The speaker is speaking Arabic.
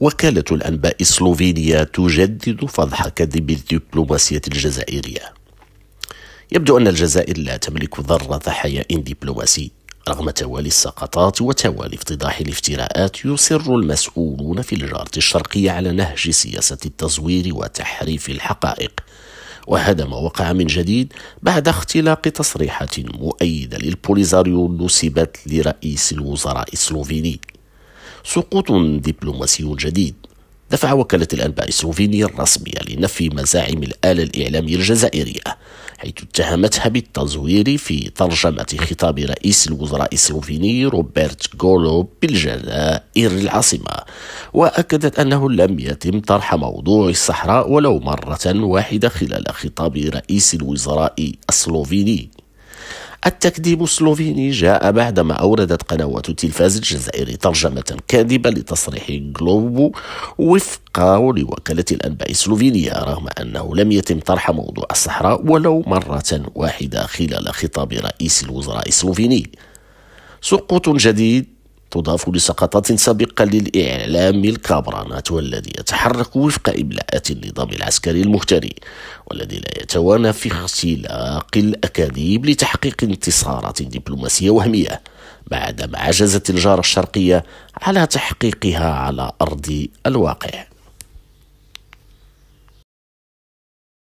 وكالة الأنباء السلوفينية تجدد فضح كذب الدبلوماسية الجزائرية. يبدو أن الجزائر لا تملك ذرة حياء دبلوماسي رغم توالي السقطات وتوالي افتضاح الافتراءات. يصر المسؤولون في الجارة الشرقية على نهج سياسة التزوير وتحريف الحقائق، وهذا ما وقع من جديد بعد اختلاق تصريحات مؤيدة للبوليزاريو نسبت لرئيس الوزراء السلوفيني. سقوط دبلوماسي جديد. دفع وكالة الأنباء السلوفينية الرسمية لنفي مزاعم الآلة الإعلامية الجزائرية، حيث اتهمتها بالتزوير في ترجمة خطاب رئيس الوزراء السلوفيني روبرت غولو بالجزائر العاصمة، وأكدت أنه لم يتم طرح موضوع الصحراء ولو مرة واحدة خلال خطاب رئيس الوزراء السلوفيني. التكذيب السلوفيني جاء بعدما أوردت قنوات التلفاز الجزائري ترجمة كاذبة لتصريح جلوبو وفق لوكالة الأنباء السلوفينية، رغم أنه لم يتم طرح موضوع الصحراء ولو مرة واحدة خلال خطاب رئيس الوزراء السلوفيني. سقوط جديد تضاف لسقطات سابقة للإعلام الكابرانات، والذي يتحرك وفق إملاءات النظام العسكري المهتري، والذي لا يتوانى في اختلاق الأكاذيب لتحقيق انتصارات دبلوماسية وهمية، بعدما عجزت الجارة الشرقية على تحقيقها على أرض الواقع.